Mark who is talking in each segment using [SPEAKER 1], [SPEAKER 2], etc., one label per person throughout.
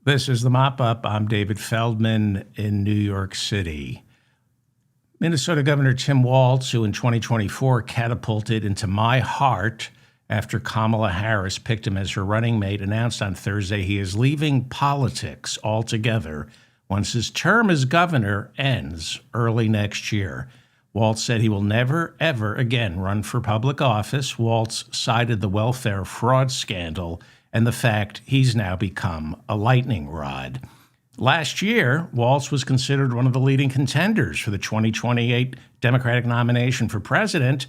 [SPEAKER 1] This is the Mop Up. I'm David Feldman in New York City. Minnesota Governor Tim Walz, who in 2024 catapulted into my heart after Kamala Harris picked him as her running mate, announced on Thursday he is leaving politics altogether once his term as governor ends early next year. Walz said he will never, ever again run for public office. Walz cited the welfare fraud scandal and the fact he's now become a lightning rod. Last year, Walz was considered one of the leading contenders for the 2028 Democratic nomination for president.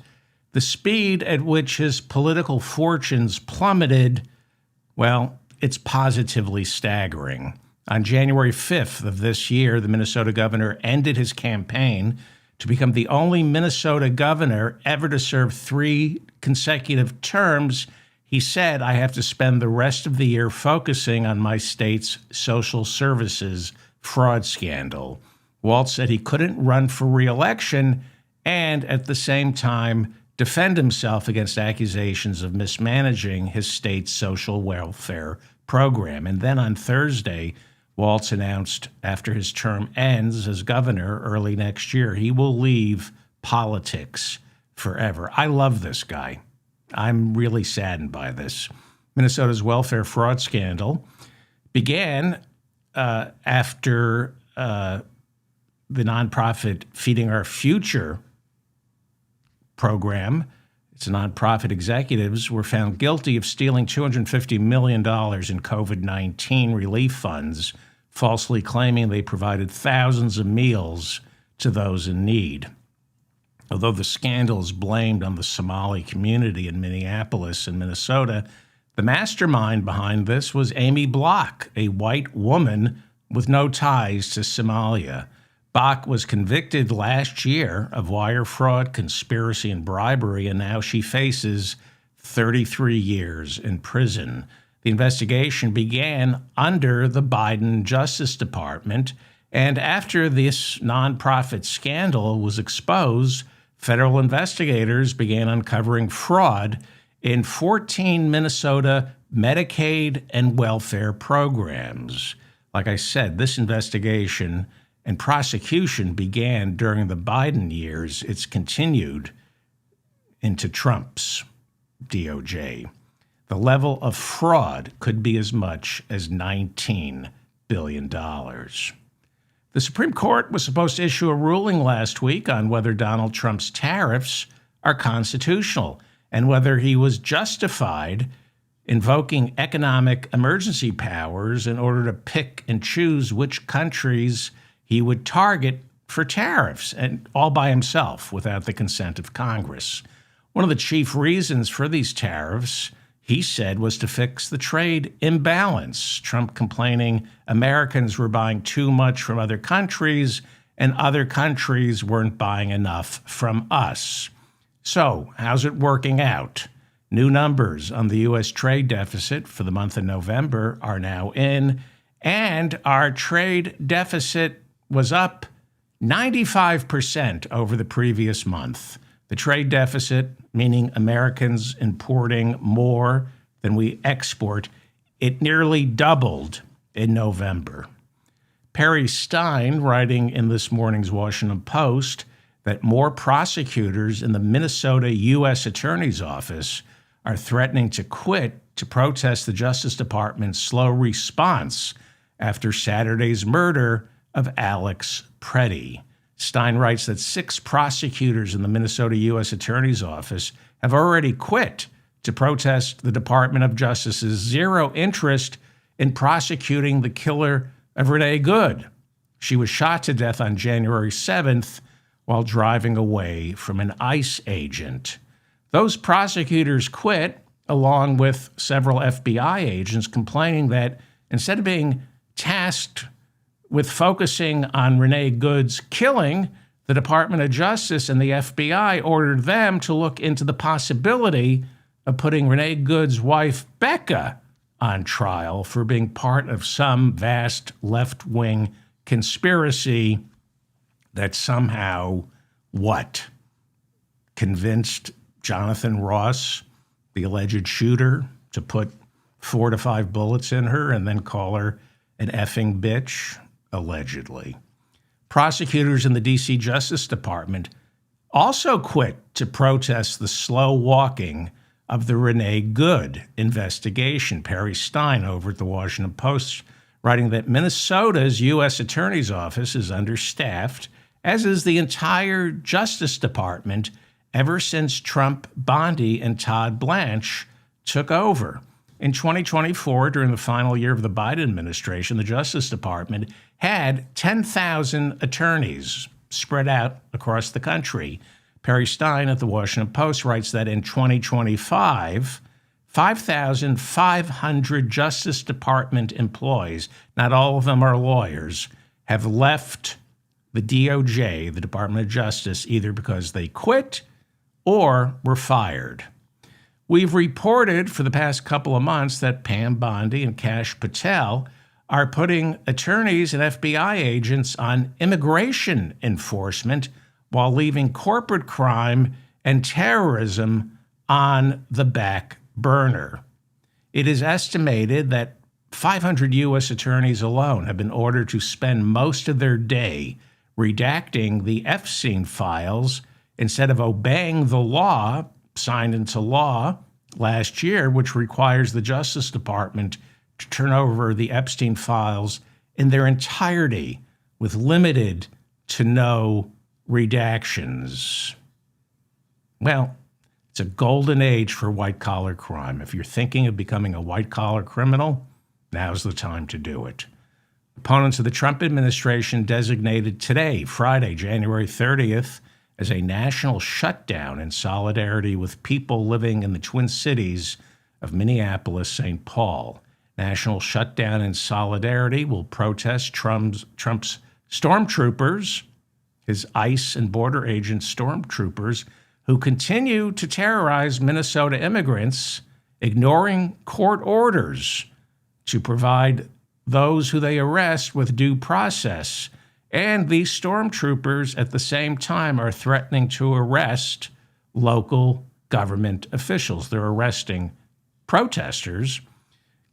[SPEAKER 1] The speed at which his political fortunes plummeted, well, it's positively staggering. On January 5th of this year, the Minnesota governor ended his campaign to become the only Minnesota governor ever to serve 3 consecutive terms. He said, "I have to spend the rest of the year focusing on my state's social services fraud scandal." Walz said he couldn't run for re-election and at the same time defend himself against accusations of mismanaging his state's social welfare program. And then on Thursday, Walz announced after his term ends as governor early next year, he will leave politics forever. I love this guy. I'm really saddened by this. Minnesota's welfare fraud scandal began after the nonprofit Feeding Our Future program. Its nonprofit executives were found guilty of stealing $250 million in COVID-19 relief funds, falsely claiming they provided thousands of meals to those in need. Although the scandal is blamed on the Somali community in Minneapolis and Minnesota, the mastermind behind this was Amy Block, a white woman with no ties to Somalia. Block was convicted last year of wire fraud, conspiracy, and bribery, and now she faces 33 years in prison. The investigation began under the Biden Justice Department, and after this nonprofit scandal was exposed, federal investigators began uncovering fraud in 14 Minnesota Medicaid and welfare programs. Like I said, this investigation and prosecution began during the Biden years. It's continued into Trump's DOJ. The level of fraud could be as much as $19 billion. The Supreme Court was supposed to issue a ruling last week on whether Donald Trump's tariffs are constitutional and whether he was justified invoking economic emergency powers in order to pick and choose which countries he would target for tariffs, and all by himself without the consent of Congress. One of the chief reasons for these tariffs, he said, was to fix the trade imbalance. Trump complaining Americans were buying too much from other countries and other countries weren't buying enough from us. So, how's it working out? New numbers on the U.S. trade deficit for the month of November are now in, and our trade deficit was up 95% over the previous month. The trade deficit, meaning Americans importing more than we export, it nearly doubled in November. Perry Stein, writing in this morning's Washington Post, that more prosecutors in the Minnesota U.S. Attorney's Office are threatening to quit to protest the Justice Department's slow response after Saturday's murder of Alex Preddy. Stein writes that 6 prosecutors in the Minnesota U.S. Attorney's Office have already quit to protest the Department of Justice's zero interest in prosecuting the killer of Renee Good. She was shot to death on January 7th while driving away from an ICE agent. Those prosecutors quit, along with several FBI agents, complaining that instead of being tasked with focusing on Renee Good's killing, the Department of Justice and the FBI ordered them to look into the possibility of putting Renee Good's wife, Becca, on trial for being part of some vast left-wing conspiracy that somehow, convinced Jonathan Ross, the alleged shooter, to put 4 to 5 bullets in her and then call her an effing bitch, allegedly. Prosecutors in the D.C. Justice Department also quit to protest the slow walking of the Renee Good investigation. Perry Stein over at the Washington Post writing that Minnesota's U.S. Attorney's Office is understaffed, as is the entire Justice Department ever since Trump, Bondi, and Todd Blanche took over. In 2024, during the final year of the Biden administration, the Justice Department had 10,000 attorneys spread out across the country. Perry Stein at the Washington Post writes that in 2025, 5,500 Justice Department employees, not all of them are lawyers, have left the DOJ, the Department of Justice, either because they quit or were fired. We've reported for the past couple of months that Pam Bondi and Kash Patel are putting attorneys and FBI agents on immigration enforcement while leaving corporate crime and terrorism on the back burner. It is estimated that 500 U.S. attorneys alone have been ordered to spend most of their day redacting the Epstein files instead of obeying the law signed into law last year, which requires the Justice Department to turn over the Epstein files in their entirety with limited to no redactions. Well, it's a golden age for white-collar crime. If you're thinking of becoming a white-collar criminal, now's the time to do it. Opponents of the Trump administration designated today, Friday, January 30th, as a national shutdown in solidarity with people living in the Twin Cities of Minneapolis, St. Paul. National shutdown in solidarity will protest Trump's stormtroopers, his ICE and border agent stormtroopers, who continue to terrorize Minnesota immigrants, ignoring court orders to provide those who they arrest with due process. And these stormtroopers at the same time are threatening to arrest local government officials. They're arresting protesters.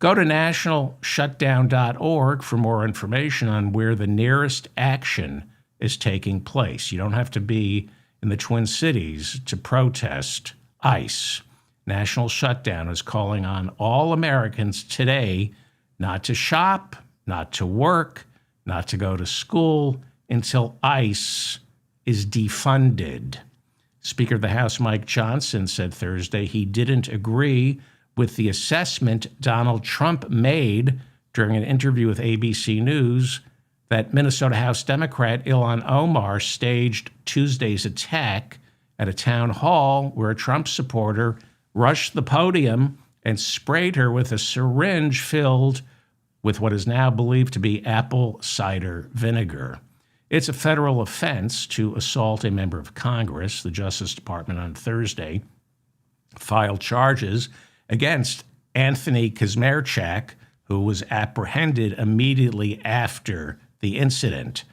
[SPEAKER 1] Go to nationalshutdown.org for more information on where the nearest action is taking place. You don't have to be in the Twin Cities to protest ICE. National Shutdown is calling on all Americans today not to shop, not to work, not to go to school until ICE is defunded. Speaker of the House Mike Johnson said Thursday he didn't agree with the assessment Donald Trump made during an interview with ABC News that Minnesota House Democrat Ilhan Omar staged Tuesday's attack at a town hall where a Trump supporter rushed the podium and sprayed her with a syringe filled with what is now believed to be apple cider vinegar. It's a federal offense to assault a member of Congress. The Justice Department on Thursday filed charges against Anthony Kazmierczak, who was apprehended immediately after the incident.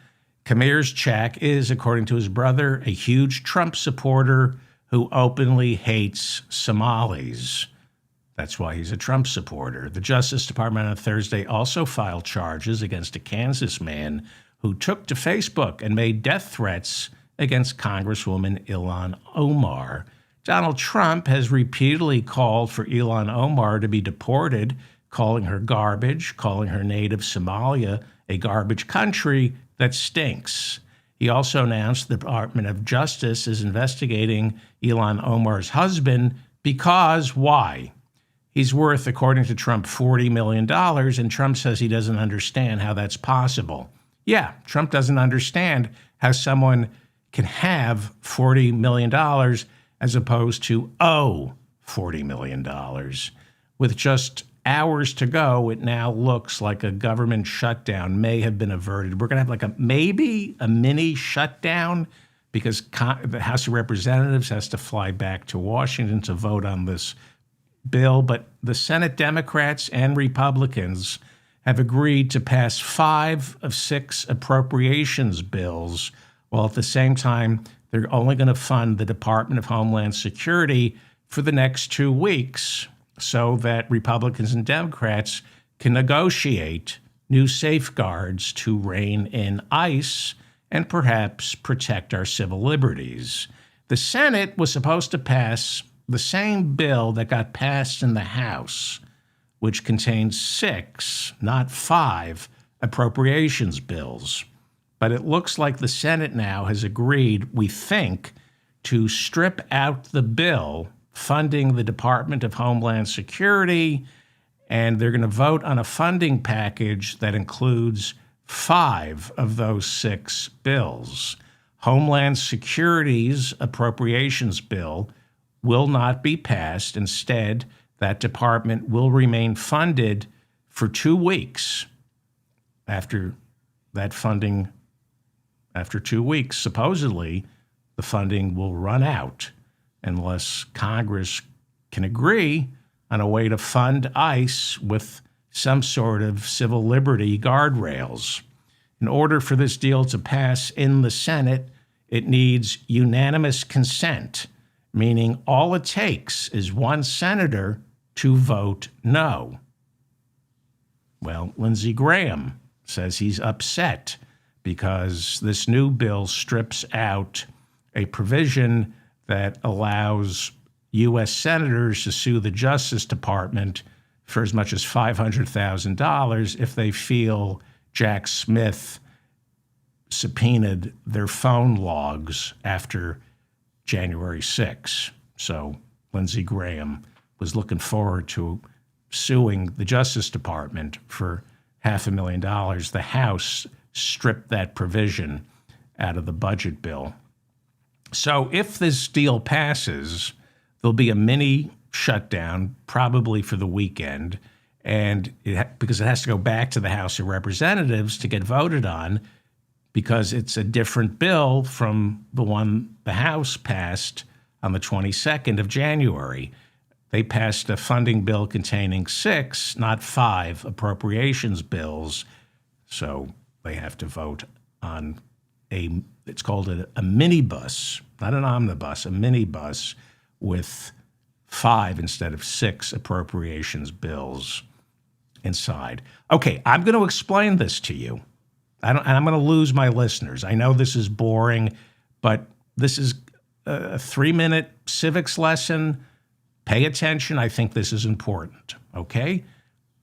[SPEAKER 1] Kazmierczak is, according to his brother, a huge Trump supporter who openly hates Somalis. That's why he's a Trump supporter. The Justice Department on Thursday also filed charges against a Kansas man who took to Facebook and made death threats against Congresswoman Ilhan Omar. Donald Trump has repeatedly called for Ilhan Omar to be deported, calling her garbage, calling her native Somalia a garbage country that stinks. He also announced the Department of Justice is investigating Ilhan Omar's husband because why? He's worth, according to Trump, $40 million, and Trump says he doesn't understand how that's possible. Yeah, Trump doesn't understand how someone can have $40 million as opposed to owe $40 million. With just hours to go, it now looks like a government shutdown may have been averted. We're going to have maybe a mini shutdown because the House of Representatives has to fly back to Washington to vote on this bill, but the Senate Democrats and Republicans have agreed to pass 5 of 6 appropriations bills, while at the same time, they're only going to fund the Department of Homeland Security for the next 2 weeks so that Republicans and Democrats can negotiate new safeguards to rein in ICE and perhaps protect our civil liberties. The Senate was supposed to pass the same bill that got passed in the House, which contains 6, not 5, appropriations bills. But it looks like the Senate now has agreed, we think, to strip out the bill funding the Department of Homeland Security, and they're going to vote on a funding package that includes 5 of those 6 bills. Homeland Security's appropriations bill will not be passed. Instead, that department will remain funded for 2 weeks. After that funding, after 2 weeks, supposedly, the funding will run out unless Congress can agree on a way to fund ICE with some sort of civil liberty guardrails. In order for this deal to pass in the Senate, it needs unanimous consent, meaning all it takes is one senator to vote no. Well, Lindsey Graham says he's upset because this new bill strips out a provision that allows U.S. senators to sue the Justice Department for as much as $500,000 if they feel Jack Smith subpoenaed their phone logs after January 6. So Lindsey Graham was looking forward to suing the Justice Department for $500,000. The House stripped that provision out of the budget bill. So if this deal passes, there'll be a mini shutdown, probably for the weekend, and because it has to go back to the House of Representatives to get voted on, because it's a different bill from the one the House passed on the 22nd of January. They passed a funding bill containing 6, not 5, appropriations bills, so they have to vote on it's called a minibus, not an omnibus, a minibus with 5 instead of 6 appropriations bills inside. Okay, I'm going to explain this to you. And I'm going to lose my listeners. I know this is boring, but this is a 3-minute civics lesson. Pay attention. I think this is important, okay?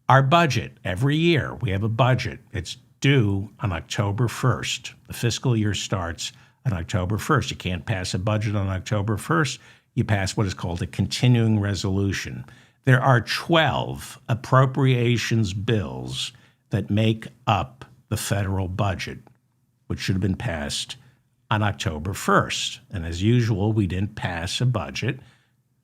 [SPEAKER 1] Our budget, every year we have a budget. It's due on October 1st. The fiscal year starts on October 1st. You can't pass a budget on October 1st. You pass what is called a continuing resolution. There are 12 appropriations bills that make up the federal budget, which should have been passed on October 1st. And as usual, we didn't pass a budget.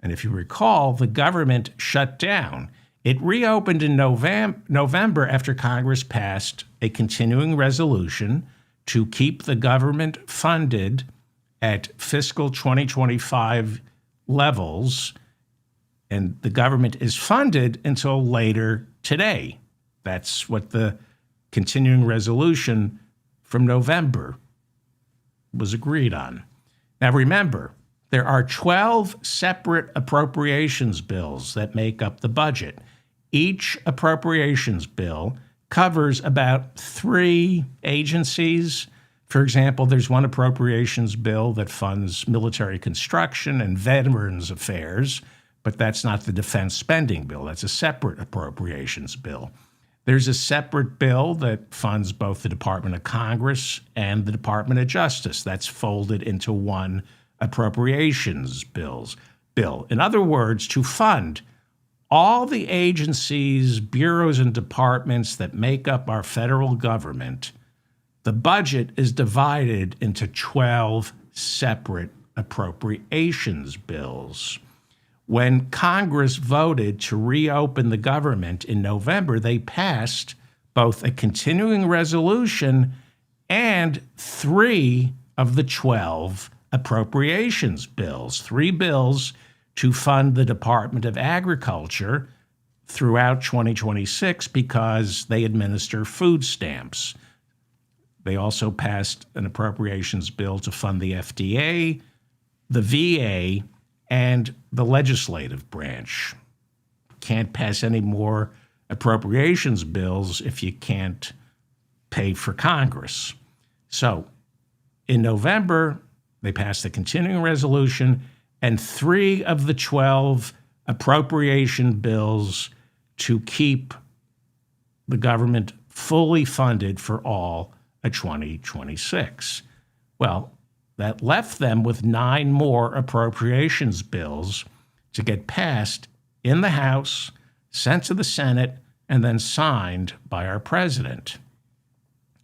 [SPEAKER 1] And if you recall, the government shut down. It reopened in November after Congress passed a continuing resolution to keep the government funded at fiscal 2025 levels, and the government is funded until later today. That's what the continuing resolution from November was agreed on. Now remember, there are 12 separate appropriations bills that make up the budget. Each appropriations bill covers about 3 agencies. For example, there's one appropriations bill that funds military construction and veterans affairs, but that's not the defense spending bill. That's a separate appropriations bill. There's a separate bill that funds both the Department of Congress and the Department of Justice. That's folded into one appropriations bill. In other words, to fund all the agencies, bureaus, and departments that make up our federal government, the budget is divided into 12 separate appropriations bills. When Congress voted to reopen the government in November, they passed both a continuing resolution and 3 of the 12 appropriations bills, 3 bills to fund the Department of Agriculture throughout 2026 because they administer food stamps. They also passed an appropriations bill to fund the FDA, the VA, and the legislative branch. Can't pass any more appropriations bills if you can't pay for Congress. So in November, they passed the continuing resolution, and 3 of the 12 appropriation bills to keep the government fully funded for all of 2026. Well, that left them with 9 more appropriations bills to get passed in the House, sent to the Senate, and then signed by our president.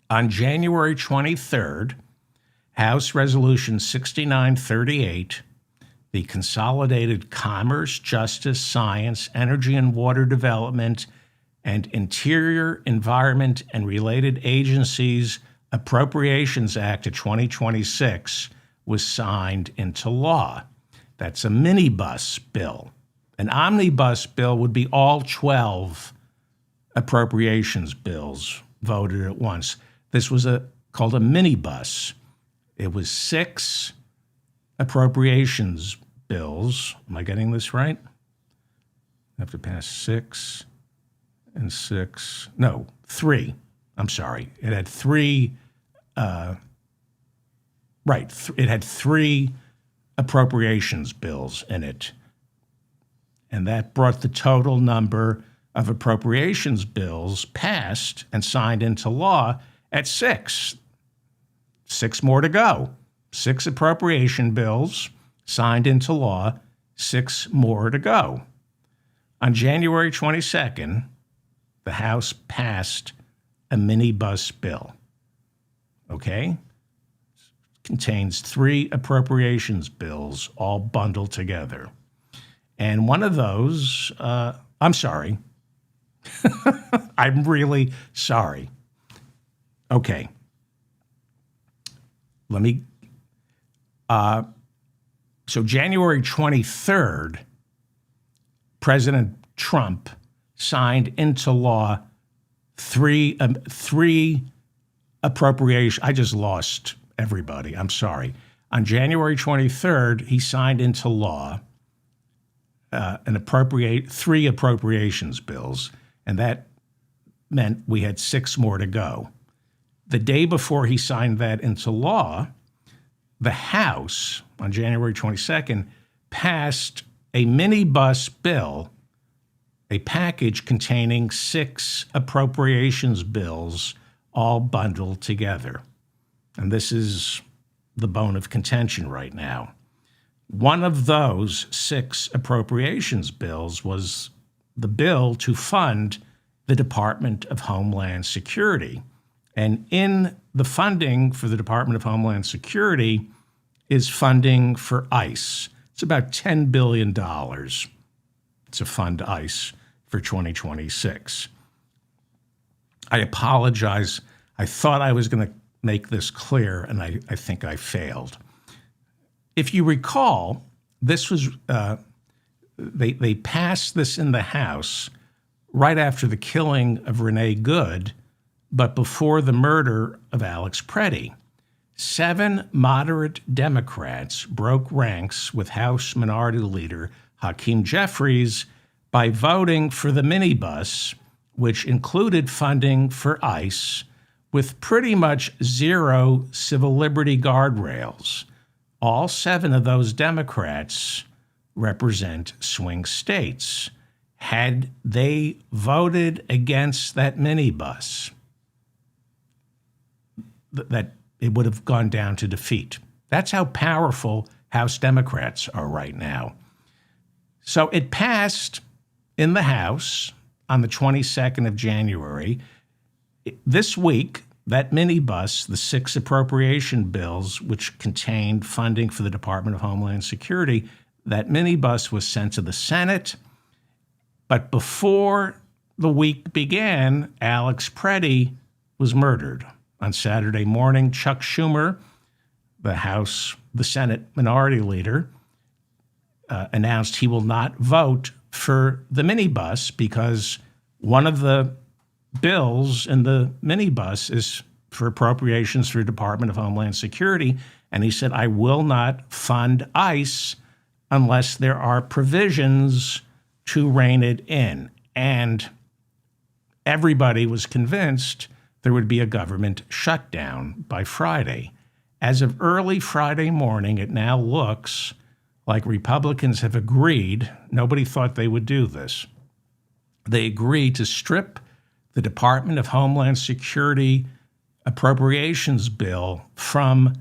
[SPEAKER 1] On January 23rd, House Resolution 6938, the Consolidated Commerce, Justice, Science, Energy and Water Development, and Interior, Environment, and Related Agencies Appropriations Act of 2026 was signed into law. That's a minibus bill. An omnibus bill would be all 12 appropriations bills voted at once. This was called a minibus. It was 6 appropriations bills. Am I getting this right? I have to pass 6 and 6. No, 3. I'm sorry. It had 3. It had 3 appropriations bills in it. And that brought the total number of appropriations bills passed and signed into law at 6. 6 more to go. 6 appropriation bills signed into law, 6 more to go. On January 22nd, the House passed a minibus bill. Okay? Contains 3 appropriations bills all bundled together. And one of those, I'm sorry. I'm really sorry. Okay. Let me, so January 23rd, President Trump signed into law 3 appropriation. I just lost everybody. I'm sorry. On January 23rd, he signed into law 3 appropriations bills, and that meant we had 6 more to go. The day before he signed that into law, the House, on January 22nd, passed a minibus bill, a package containing 6 appropriations bills all bundled together. And this is the bone of contention right now. One of those 6 appropriations bills was the bill to fund the Department of Homeland Security. And in the funding for the Department of Homeland Security is funding for ICE. It's about $10 billion to fund ICE for 2026. I apologize. I thought I was going to make this clear, and I think I failed. If you recall, this was they passed this in the House right after the killing of Renee Good, but before the murder of Alex Preddy. 7 moderate Democrats broke ranks with House Minority Leader Hakeem Jeffries by voting for the minibus, which included funding for ICE with pretty much 0 civil liberty guardrails. All 7 of those Democrats represent swing states. Had they voted against that minibus, that it would have gone down to defeat. That's how powerful House Democrats are right now. So it passed in the House on the 22nd of January. This week, that minibus, the 6 appropriation bills, which contained funding for the Department of Homeland Security, that minibus was sent to the Senate. But before the week began, Alex Preddy was murdered. On Saturday morning, Chuck Schumer, the Senate Minority Leader, announced he will not vote for the minibus because one of the bills in the minibus is for appropriations for the Department of Homeland Security. And he said, I will not fund ICE unless there are provisions to rein it in. And everybody was convinced there would be a government shutdown by Friday. As of early Friday morning, it now looks like Republicans have agreed. Nobody thought they would do this. They agreed to strip the Department of Homeland Security appropriations bill from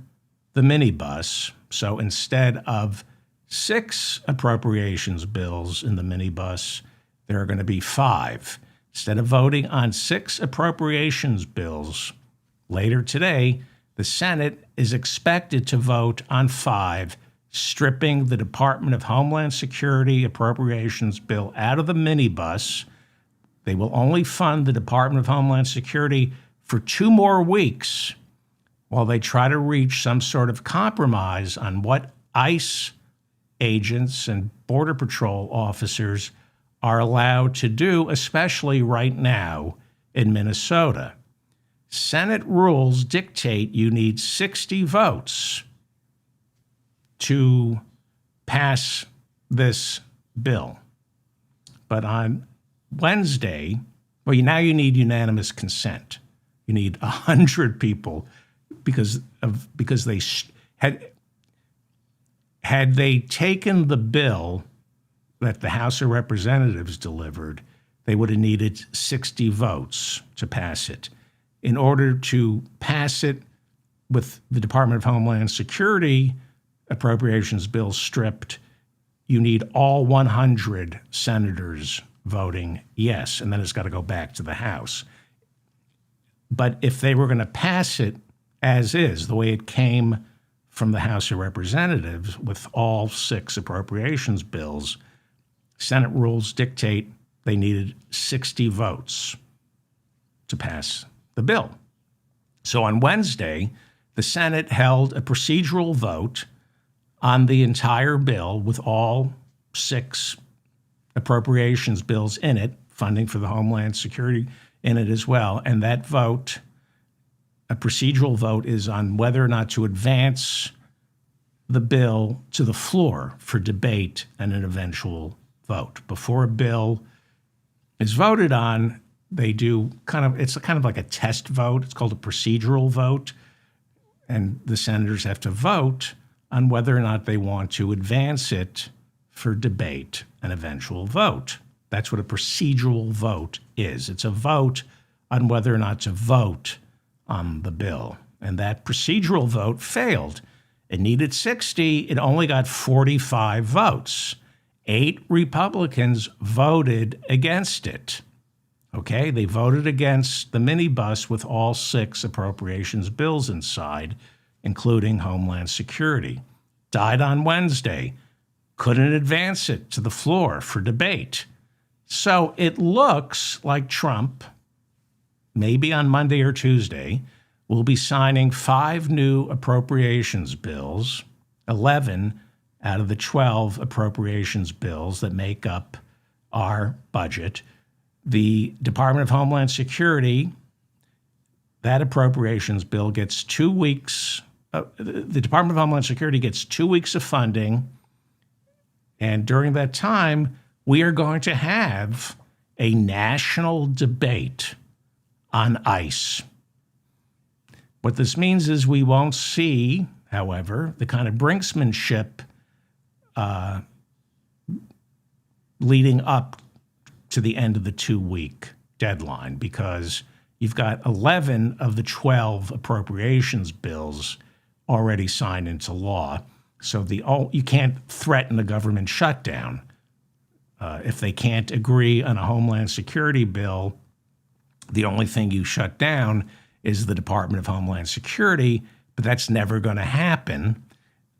[SPEAKER 1] the minibus. So instead of 6 appropriations bills in the minibus, there are going to be 5. Instead of voting on 6 appropriations bills later today, the Senate is expected to vote on 5, stripping the Department of Homeland Security appropriations bill out of the minibus. They will only fund the Department of Homeland Security for 2 more weeks while they try to reach some sort of compromise on what ICE agents and Border Patrol officers are allowed to do, especially right now in Minnesota. Senate rules dictate you need 60 votes to pass this bill. But on Wednesday, now you need unanimous consent. You need 100 people because they had they taken the bill that the House of Representatives delivered, they would have needed 60 votes to pass it. In order to pass it with the Department of Homeland Security appropriations bill stripped, you need all 100 senators voting yes, and then it's got to go back to the House. But if they were going to pass it as is, the way it came from the House of Representatives with all 6 appropriations bills, Senate rules dictate they needed 60 votes to pass the bill. So on Wednesday, the Senate held a procedural vote on the entire bill with all 6 appropriations bills in it, funding for the Homeland Security in it as well. And that vote, a procedural vote, is on whether or not to advance the bill to the floor for debate and an eventual vote. Before a bill is voted on, they do it's kind of like a test vote. It's called a procedural vote. And the senators have to vote on whether or not they want to advance it for debate and eventual vote. That's what a procedural vote is. It's a vote on whether or not to vote on the bill. And that procedural vote failed. It needed 60. It only got 45 votes. 8 Republicans voted against it. Okay, they voted against the minibus with all 6 appropriations bills inside, including Homeland Security. Died on Wednesday. Couldn't advance it to the floor for debate. So it looks like Trump, maybe on Monday or Tuesday, will be signing 5 new appropriations bills, 11 out of the 12 appropriations bills that make up our budget. The Department of Homeland Security, that appropriations bill gets 2 weeks. The Department of Homeland Security gets 2 weeks of funding. And during that time, we are going to have a national debate on ICE. What this means is we won't see, however, the kind of brinksmanship leading up to the end of the 2-week deadline, because you've got 11 of the 12 appropriations bills already signed into law. So you can't threaten a government shutdown. If they can't agree on a Homeland Security bill, the only thing you shut down is the Department of Homeland Security, but that's never going to happen.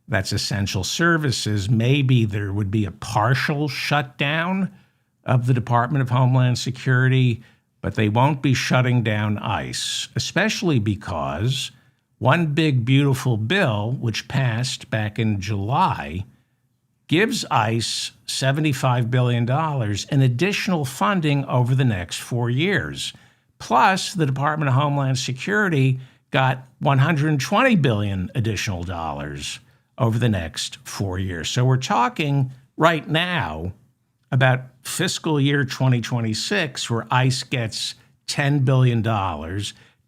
[SPEAKER 1] That's essential services. Maybe there would be a partial shutdown of the Department of Homeland Security, but they won't be shutting down ICE, especially because one big, beautiful bill, which passed back in July, gives ICE $75 billion in additional funding over the next 4 years. Plus, the Department of Homeland Security got $120 billion additional dollars over the next 4 years. So we're talking right now about fiscal year 2026, where ICE gets $10 billion.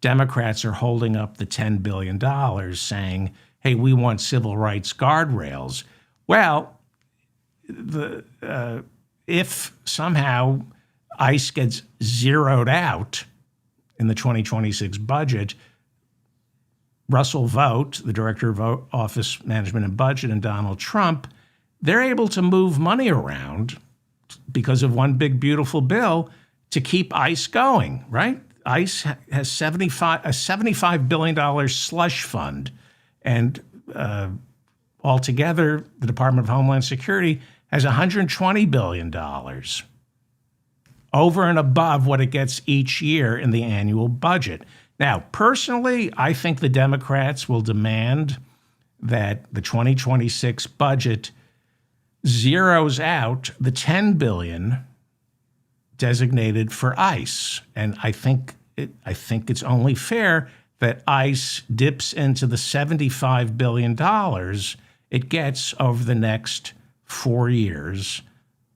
[SPEAKER 1] Democrats are holding up the $10 billion saying, hey, we want civil rights guardrails. Well, if somehow ICE gets zeroed out in the 2026 budget, Russell Vought, the director of Office Management and Budget, and Donald Trump, they're able to move money around because of one big, beautiful bill to keep ICE going, right? ICE has a $75 billion slush fund. And altogether, the Department of Homeland Security has $120 billion over and above what it gets each year in the annual budget. Now, personally, I think the Democrats will demand that the 2026 budget zeroes out the $10 billion designated for ICE, and I think it's only fair that ICE dips into the $75 billion it gets over the next 4 years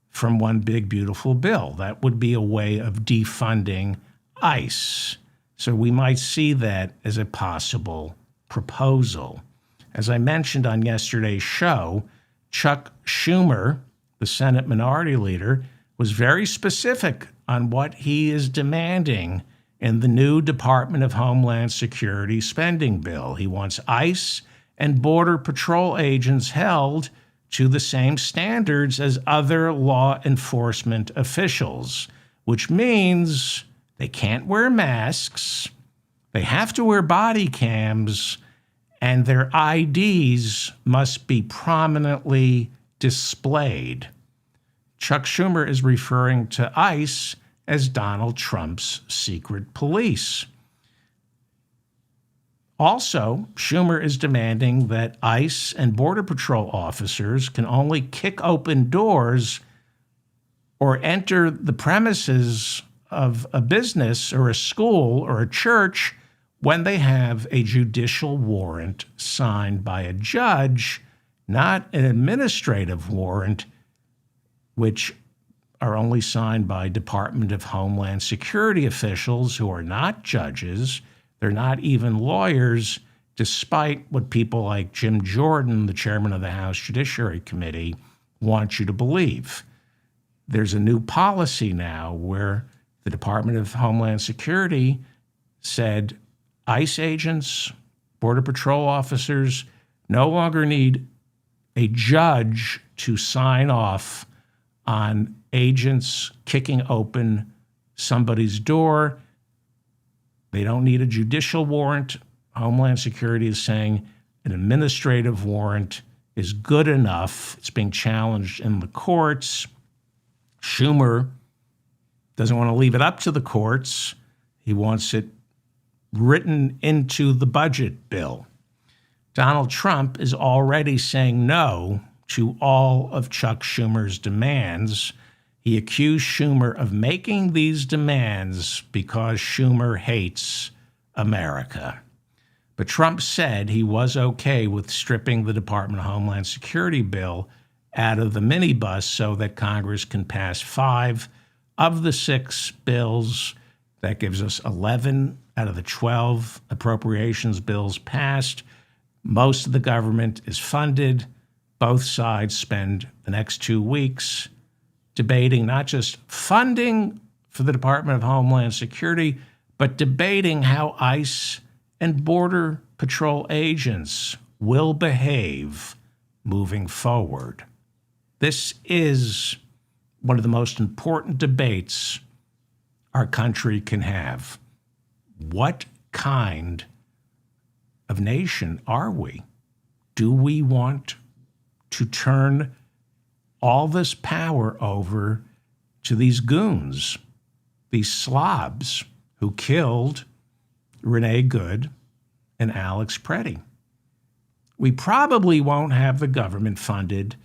[SPEAKER 1] from one big, beautiful bill. That would be a way of defunding ICE. So we might see that as a possible proposal. As I mentioned on yesterday's show, Chuck Schumer, the Senate Minority Leader, was very specific on what he is demanding in the new Department of Homeland Security spending bill. He wants ICE and Border Patrol agents held to the same standards as other law enforcement officials, which means they can't wear masks, they have to wear body cams, and their IDs must be prominently displayed. Chuck Schumer is referring to ICE as Donald Trump's secret police. Also, Schumer is demanding that ICE and Border Patrol officers can only kick open doors or enter the premises of a business or a school or a church when they have a judicial warrant signed by a judge, not an administrative warrant, which are only signed by Department of Homeland Security officials who are not judges. They're not even lawyers, despite what people like Jim Jordan, the chairman of the House Judiciary Committee, want you to believe. There's a new policy now where the Department of Homeland Security said ICE agents, Border Patrol officers no longer need a judge to sign off on agents kicking open somebody's door. They don't need a judicial warrant. Homeland Security is saying an administrative warrant is good enough. It's being challenged in the courts. Schumer doesn't want to leave it up to the courts. He wants it written into the budget bill. Donald Trump is already saying no to all of Chuck Schumer's demands. He accused Schumer of making these demands because Schumer hates America. But Trump said he was okay with stripping the Department of Homeland Security bill out of the minibus so that Congress can pass 5 of the 6 bills. That gives us 11 out of the 12 appropriations bills passed. Most of the government is funded. Both sides spend the next 2 weeks debating not just funding for the Department of Homeland Security, but debating how ICE and Border Patrol agents will behave moving forward. This is one of the most important debates our country can have. What kind of nation are we? Do we want to turn all this power over to these goons, these slobs who killed Renee Good and Alex Preddy? We probably won't have the government funded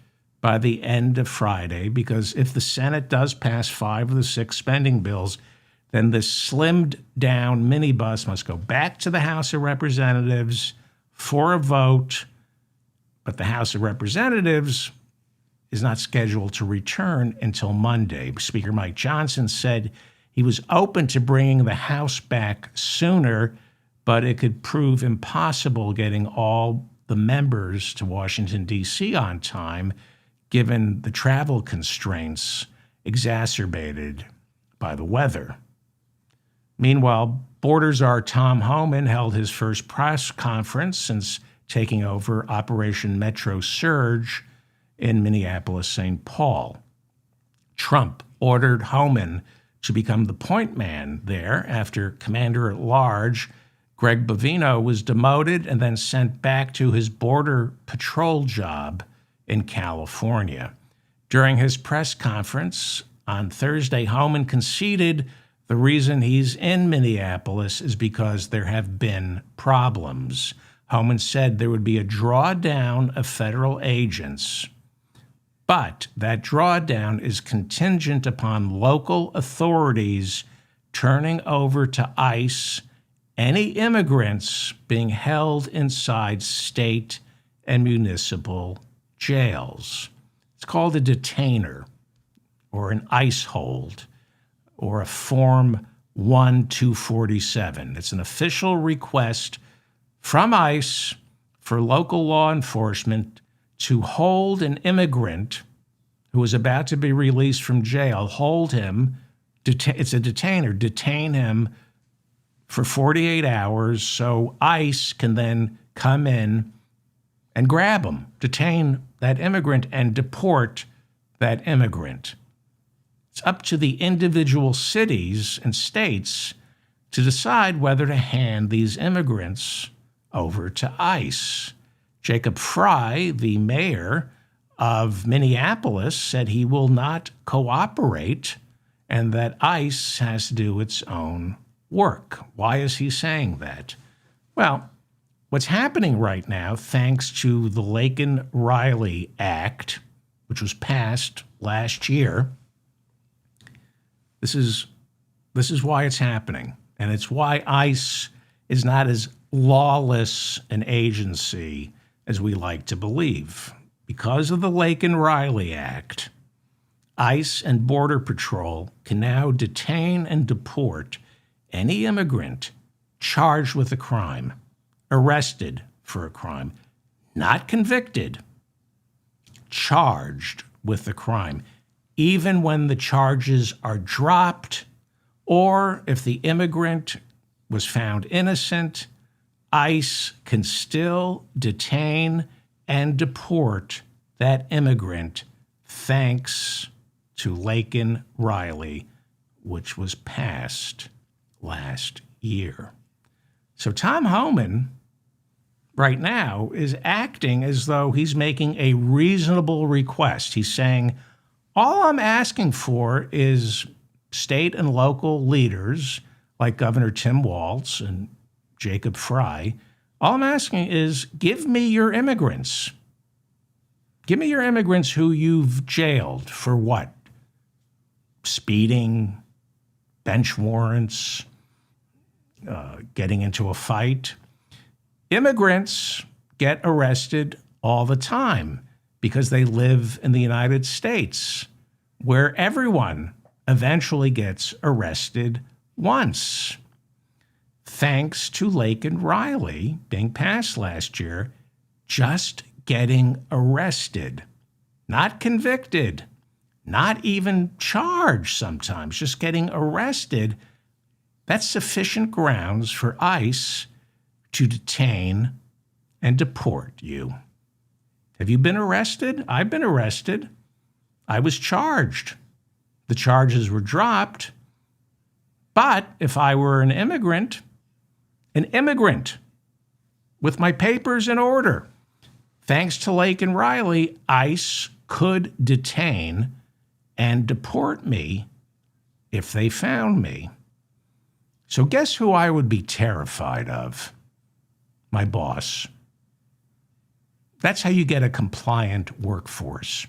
[SPEAKER 1] by the end of Friday, because if the Senate does pass 5 of the 6 spending bills, then this slimmed down minibus must go back to the House of Representatives for a vote. But the House of Representatives is not scheduled to return until Monday. Speaker Mike Johnson said He was open to bringing the House back sooner, but it could prove impossible getting all the members to Washington, D.C. on time, given the travel constraints exacerbated by the weather. Meanwhile, Border Czar Tom Homan held his first press conference since taking over Operation Metro Surge in Minneapolis-St. Paul. Trump ordered Homan to become the point man there after Commander-at-Large Greg Bovino was demoted and then sent back to his Border Patrol job in California. During his press conference on Thursday, Homan conceded the reason he's in Minneapolis is because there have been problems. Homan said there would be a drawdown of federal agents, but that drawdown is contingent upon local authorities turning over to ICE any immigrants being held inside state and municipal jails. It's called a detainer or an ICE hold or a Form 1-247. It's an official request from ICE for local law enforcement to hold an immigrant who is about to be released from jail, hold him, it's a detainer, detain him for 48 hours so ICE can then come in and grab him, detain that immigrant, and deport that immigrant. It's up to the individual cities and states to decide whether to hand these immigrants over to ICE. Jacob Frey, the mayor of Minneapolis, said he will not cooperate and that ICE has to do its own work. Why is he saying that? Well, what's happening right now, thanks to the Laken-Riley Act, which was passed last year, this is why it's happening. And it's why ICE is not as lawless an agency as we like to believe. Because of the Laken-Riley Act, ICE and Border Patrol can now detain and deport any immigrant charged with a crime, arrested for a crime, not convicted, charged with the crime, even when the charges are dropped, or if the immigrant was found innocent, ICE can still detain and deport that immigrant thanks to Laken-Riley, which was passed last year. So Tom Homan right now is acting as though he's making a reasonable request. He's saying, all I'm asking for is state and local leaders like Governor Tim Walz and Jacob Frey. All I'm asking is give me your immigrants. Give me your immigrants who you've jailed for what? Speeding, bench warrants, getting into a fight. Immigrants get arrested all the time because they live in the United States, where everyone eventually gets arrested once. Thanks to Laken-Riley being passed last year, just getting arrested, not convicted, not even charged sometimes, just getting arrested, that's sufficient grounds for ICE to detain and deport you. Have you been arrested? I've been arrested. I was charged. The charges were dropped. But if I were an immigrant with my papers in order, thanks to Laken-Riley, ICE could detain and deport me if they found me. So guess who I would be terrified of? My boss. That's how you get a compliant workforce.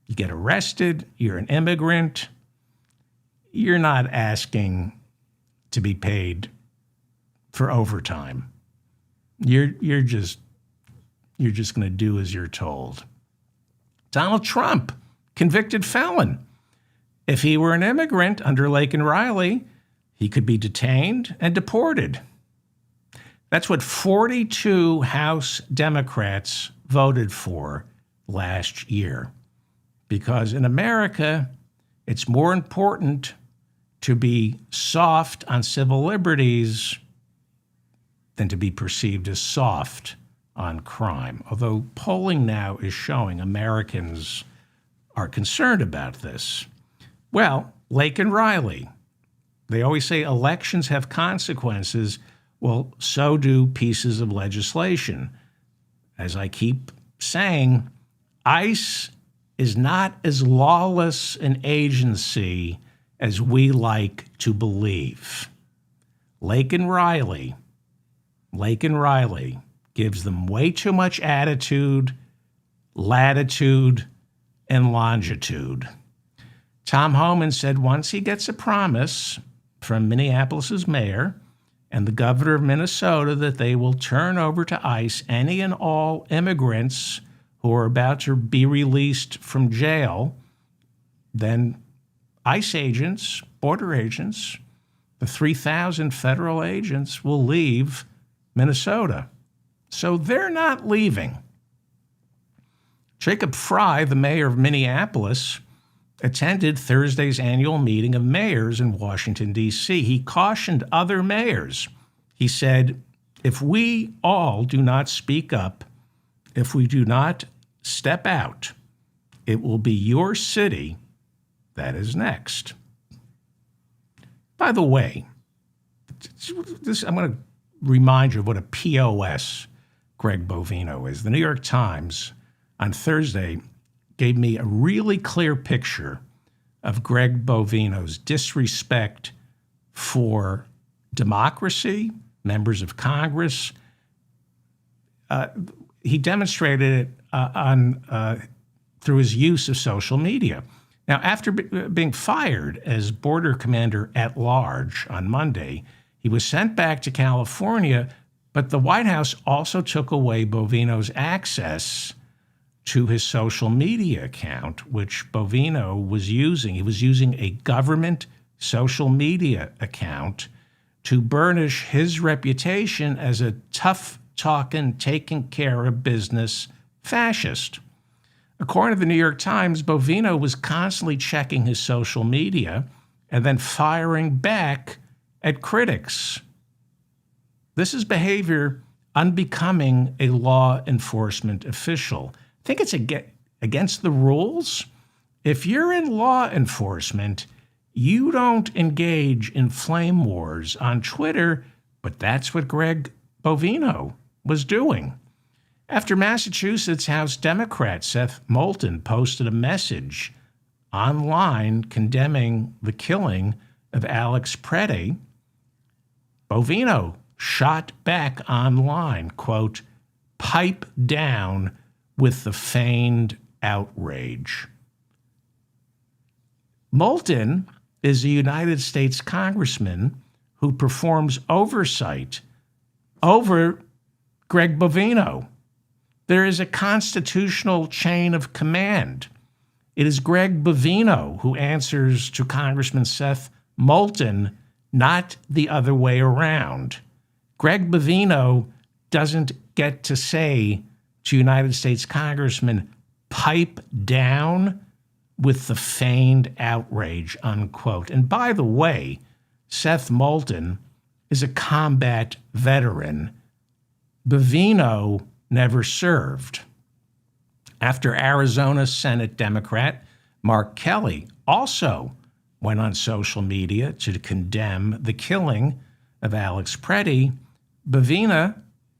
[SPEAKER 1] You get arrested, you're an immigrant, you're not asking to be paid for overtime. You're just going to do as you're told. Donald Trump, convicted felon. If he were an immigrant under Laken Riley, he could be detained and deported. That's what 42 House Democrats voted for last year. Because in America, it's more important to be soft on civil liberties than to be perceived as soft on crime. Although polling now is showing Americans are concerned about this. Well, Laken Riley, they always say elections have consequences. Well, so do pieces of legislation. As I keep saying, ICE is not as lawless an agency as we like to believe. Laken Riley gives them way too much attitude, latitude, and longitude. Tom Homan said once he gets a promise from Minneapolis's mayor and the governor of Minnesota that they will turn over to ICE any and all immigrants who are about to be released from jail, then ICE agents, border agents, the 3,000 federal agents will leave Minnesota. So they're not leaving. Jacob Frey, the mayor of Minneapolis, attended Thursday's annual meeting of mayors in Washington, D.C. He cautioned other mayors. He said, if we all do not speak up, if we do not step out, it will be your city that is next. By the way, I'm going to remind you of what a POS Greg Bovino is. The New York Times on Thursday gave me a really clear picture of Greg Bovino's disrespect for democracy, members of Congress. He demonstrated it through his use of social media. Now, after being fired as border commander at large on Monday, he was sent back to California, but the White House also took away Bovino's access to his social media account, which Bovino was using. He was using a government social media account to burnish his reputation as a tough-talking, taking care of business fascist. According to the New York Times, Bovino was constantly checking his social media and then firing back at critics. This is behavior unbecoming a law enforcement official. I think it's against the rules. If you're in law enforcement, you don't engage in flame wars on Twitter, but that's what Greg Bovino was doing. After Massachusetts House Democrat Seth Moulton posted a message online condemning the killing of Alex Preddy, Bovino shot back online, quote, pipe down with the feigned outrage. Moulton is a United States congressman who performs oversight over Greg Bovino. There is a constitutional chain of command. It is Greg Bovino who answers to Congressman Seth Moulton, not the other way around. Greg Bovino doesn't get to say to United States Congressman, pipe down with the feigned outrage, unquote. And by the way, Seth Moulton is a combat veteran. Bovino never served. After Arizona Senate Democrat Mark Kelly also went on social media to condemn the killing of Alex Preddy,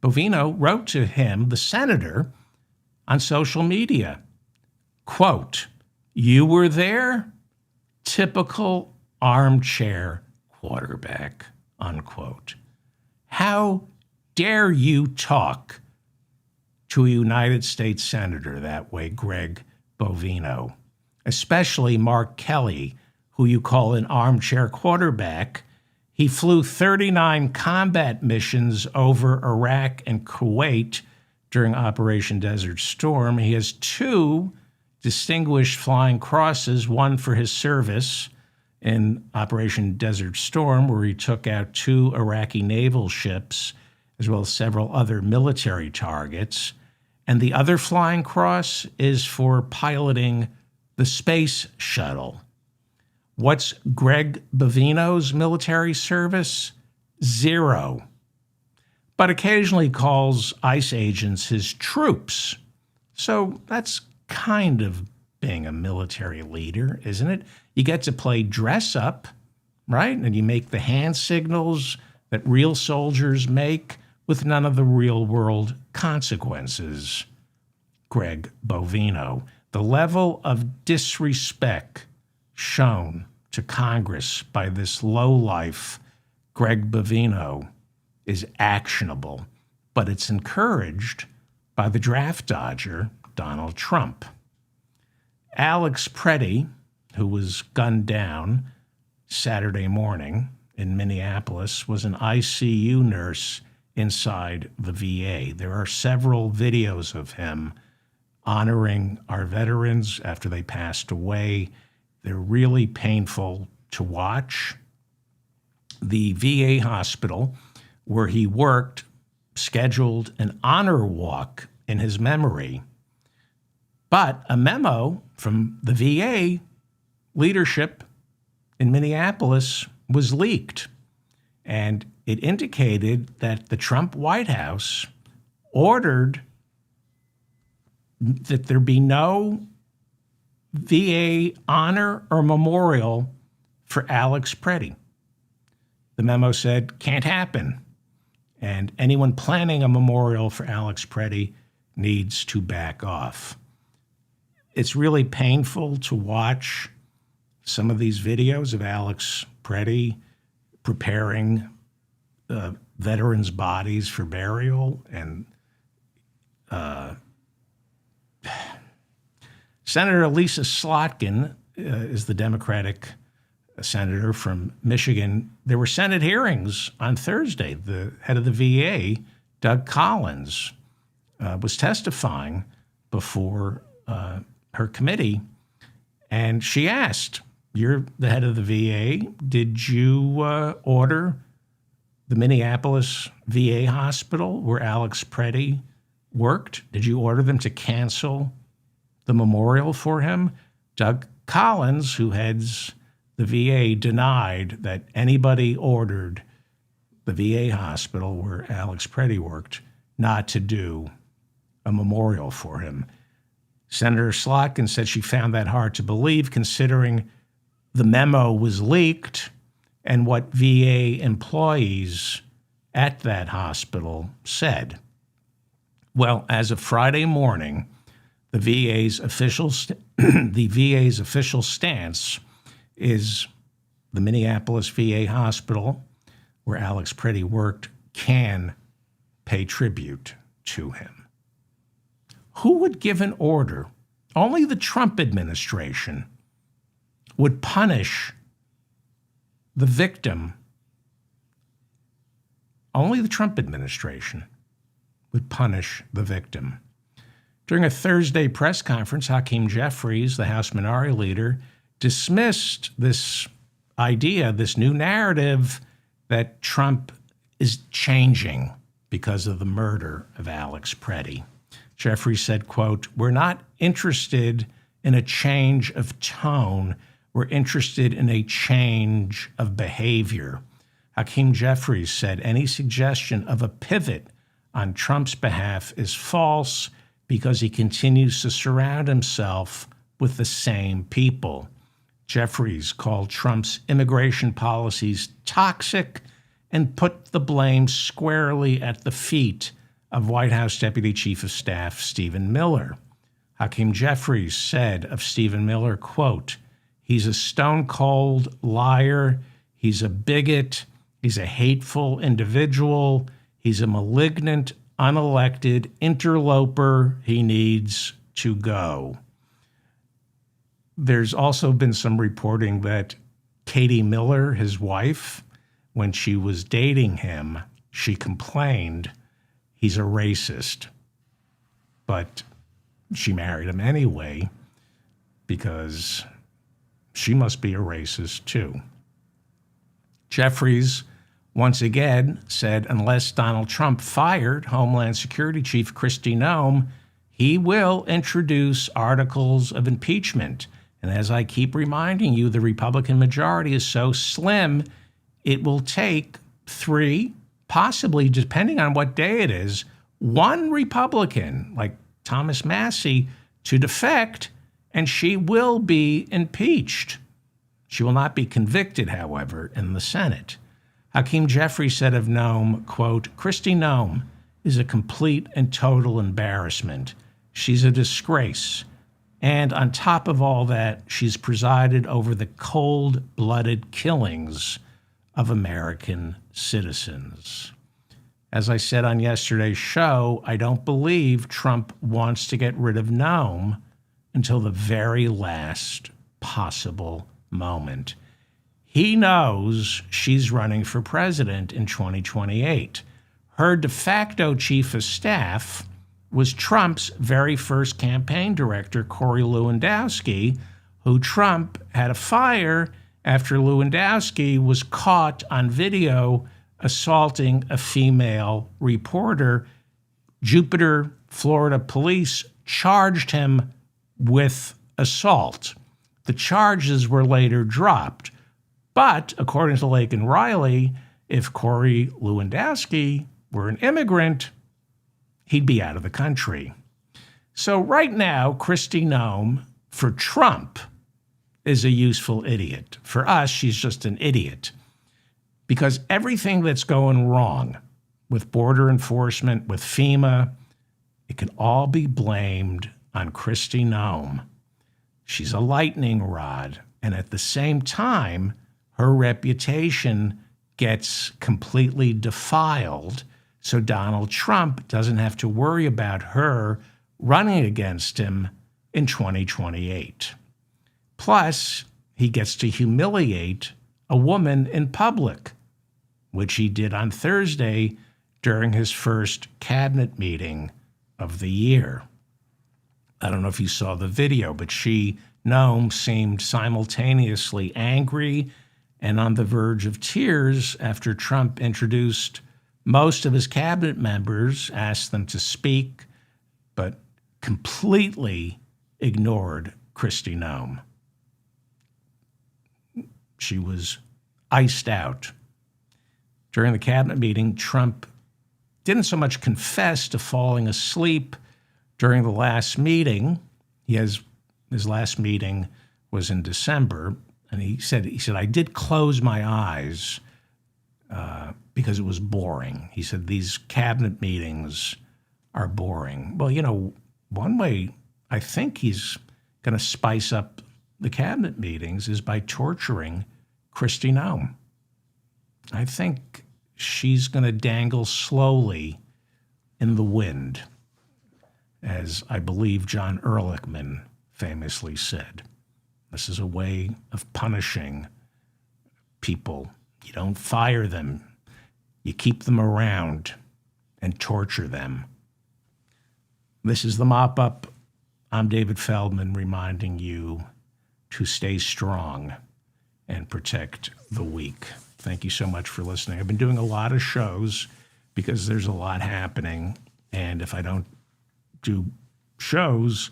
[SPEAKER 1] Bovino wrote to him, the senator, on social media, quote, you were there? Typical armchair quarterback, unquote. How dare you talk to a United States senator that way, Greg Bovino, especially Mark Kelly, who you call an armchair quarterback? He flew 39 combat missions over Iraq and Kuwait during Operation Desert Storm. He has 2 distinguished flying crosses, one for his service in Operation Desert Storm, where he took out 2 Iraqi naval ships, as well as several other military targets. And the other Flying Cross is for piloting the space shuttle. What's Greg Bovino's military service? 0. But occasionally calls ICE agents his troops. So that's kind of being a military leader, isn't it? You get to play dress up, right? And you make the hand signals that real soldiers make with none of the real world consequences. Greg Bovino. The level of disrespect shown to Congress by this lowlife Greg Bovino is actionable, but it's encouraged by the draft dodger, Donald Trump. Alex Preddy, who was gunned down Saturday morning in Minneapolis, was an ICU nurse inside the VA. There are several videos of him honoring our veterans after they passed away. They're really painful to watch. The VA hospital where he worked scheduled an honor walk in his memory. But a memo from the VA leadership in Minneapolis was leaked, and it indicated that the Trump White House ordered that there be no VA honor or memorial for Alex Preddy. The memo said, can't happen. And anyone planning a memorial for Alex Preddy needs to back off. It's really painful to watch some of these videos of Alex Preddy preparing veterans' bodies for burial. And Senator Lisa Slotkin is the Democratic senator from Michigan. There were Senate hearings on Thursday. The head of the VA, Doug Collins, was testifying before her committee, and she asked, you're the head of the VA, did you order the Minneapolis VA hospital where Alex Preddy worked? Did you order them to cancel the memorial for him? Doug Collins, who heads the VA, denied that anybody ordered the VA hospital where Alex Preddy worked not to do a memorial for him. Senator Slotkin said she found that hard to believe, considering the memo was leaked and what VA employees at that hospital said. Well, as of Friday morning, the VA's official stance is the Minneapolis VA hospital, where Alex Preddy worked, can pay tribute to him. Who would give an order? Only the Trump administration would punish the victim. Only the Trump administration would punish the victim. During a Thursday press conference, Hakeem Jeffries, the House Minority Leader, dismissed this idea, this new narrative that Trump is changing because of the murder of Alex Preddy. Jeffries said, quote, "We're not interested in a change of tone. We're interested in a change of behavior." Hakeem Jeffries said any suggestion of a pivot on Trump's behalf is false because he continues to surround himself with the same people. Jeffries called Trump's immigration policies toxic and put the blame squarely at the feet of White House Deputy Chief of Staff Stephen Miller. Hakeem Jeffries said of Stephen Miller, quote, "He's a stone-cold liar. He's a bigot. He's a hateful individual. He's a malignant, unelected interloper. He needs to go." There's also been some reporting that Katie Miller, his wife, when she was dating him, she complained he's a racist, but she married him anyway. because she must be a racist too. Jeffries once again said unless Donald Trump fired Homeland Security Chief Kristi Noem, he will introduce articles of impeachment. And as I keep reminding you, the Republican majority is so slim, it will take 3, possibly, depending on what day it is, 1 Republican, like Thomas Massie, to defect, and she will be impeached. She will not be convicted, however, in the Senate. Hakeem Jeffries said of Noem, quote, Kristi Noem is a complete and total embarrassment. She's a disgrace. And on top of all that, she's presided over the cold-blooded killings of American citizens. As I said on yesterday's show, I don't believe Trump wants to get rid of Noem until the very last possible moment. He knows she's running for president in 2028. Her de facto chief of staff was Trump's very first campaign director, Corey Lewandowski, who Trump had to fire after Lewandowski was caught on video assaulting a female reporter. Jupiter, Florida police charged him with assault. The charges were later dropped. But according to Laken Riley, if Corey Lewandowski were an immigrant, he'd be out of the country. So right now, Kristi Noem, for Trump, is a useful idiot. For us, she's just an idiot. Because everything that's going wrong with border enforcement, with FEMA, it can all be blamed on Kristi Noem. She's a lightning rod. And at the same time, her reputation gets completely defiled, so Donald Trump doesn't have to worry about her running against him in 2028. Plus, he gets to humiliate a woman in public, which he did on Thursday during his first cabinet meeting of the year. I don't know if you saw the video, but Noem, seemed simultaneously angry and on the verge of tears after Trump introduced most of his cabinet members, asked them to speak, but completely ignored Kristi Noem. She was iced out. During the cabinet meeting, Trump didn't so much confess to falling asleep during the last meeting. His last meeting was in December, and he said, I did close my eyes because it was boring. He said, these cabinet meetings are boring. Well, one way I think he's going to spice up the cabinet meetings is by torturing Kristi Noem. I think she's going to dangle slowly in the wind, as I believe John Ehrlichman famously said. This is a way of punishing people. You don't fire them. You keep them around and torture them. This is the Mop-Up. I'm David Feldman, reminding you to stay strong and protect the weak. Thank you so much for listening. I've been doing a lot of shows because there's a lot happening, and if I don't do shows,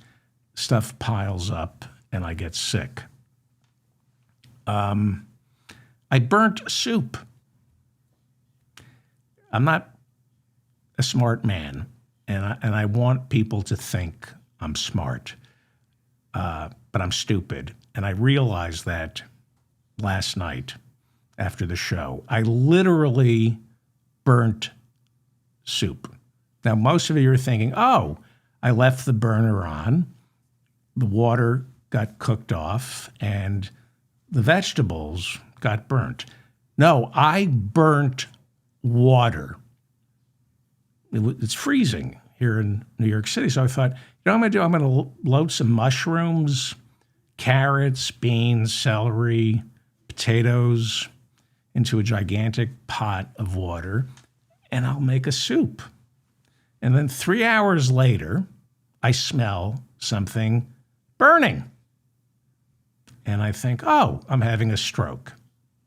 [SPEAKER 1] stuff piles up and I get sick. I burnt soup. I'm not a smart man, and I want people to think I'm smart, but I'm stupid. And I realized that last night after the show. I literally burnt soup. Now, most of you are thinking, oh, I left the burner on, the water got cooked off, and the vegetables got burnt. No, I burnt water. It's freezing here in New York City. So I thought, what I'm going to do? I'm going to load some mushrooms, carrots, beans, celery, potatoes into a gigantic pot of water, and I'll make a soup. And then 3 hours later, I smell something burning. and I think, oh, I'm having a stroke.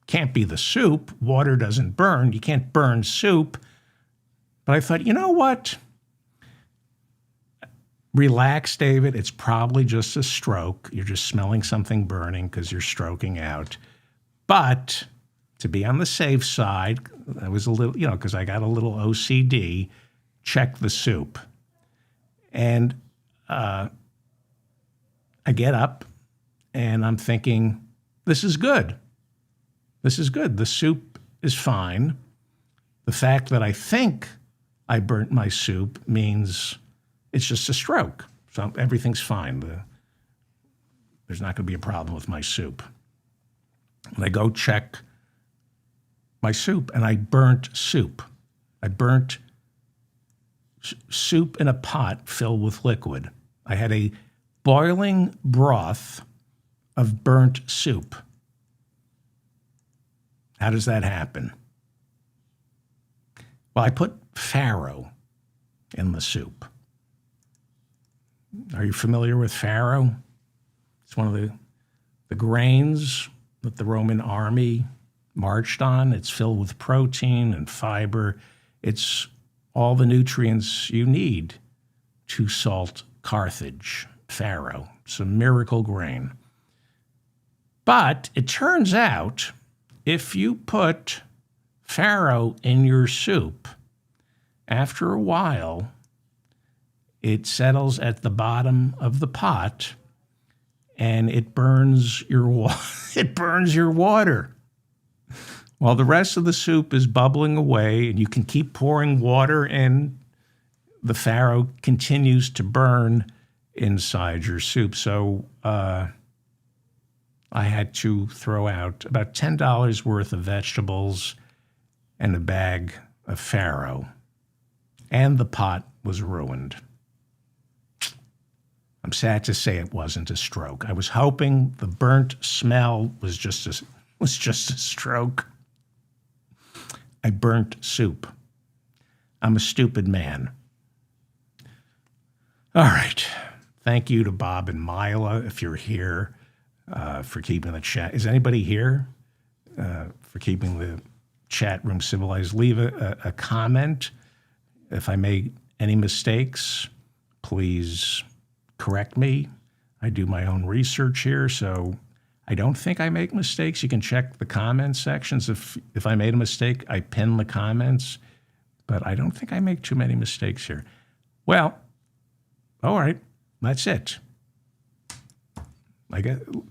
[SPEAKER 1] Can't be the soup. Water doesn't burn. You can't burn soup. But I thought, you know what? Relax, David. It's probably just a stroke. You're just smelling something burning because you're stroking out. But to be on the safe side, I was a little, because I got a little OCD, check the soup. And I get up and I'm thinking, this is good. This is good. The soup is fine. The fact that I think I burnt my soup means it's just a stroke. So everything's fine. There's not going to be a problem with my soup. And I go check my soup, and I burnt soup. I burnt soup in a pot filled with liquid. I had a boiling broth of burnt soup. How does that happen? Well, I put farro in the soup. Are you familiar with farro? It's one of the grains that the Roman army marched on. It's filled with protein and fiber. It's all the nutrients you need to salt Carthage. Farro. It's a miracle grain. But it turns out if you put farro in your soup, after a while, it settles at the bottom of the pot and it burns your water. While the rest of the soup is bubbling away and you can keep pouring water in, the farro continues to burn inside your soup. So I had to throw out about $10 worth of vegetables and a bag of farro. And the pot was ruined. I'm sad to say it wasn't a stroke. I was hoping the burnt smell was just a stroke. I burnt soup. I'm a stupid man. All right. Thank you to Bob and Mila, if you're here, for keeping the chat. Is anybody here for keeping the chat room civilized? Leave a comment. If I made any mistakes, please correct me. I do my own research here, so I don't think I make mistakes. You can check the comment sections. If I made a mistake, I pin the comments, but I don't think I make too many mistakes here. Well, all right, that's it.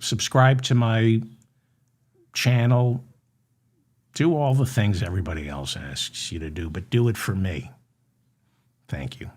[SPEAKER 1] Subscribe to my channel. Do all the things everybody else asks you to do, but do it for me. Thank you.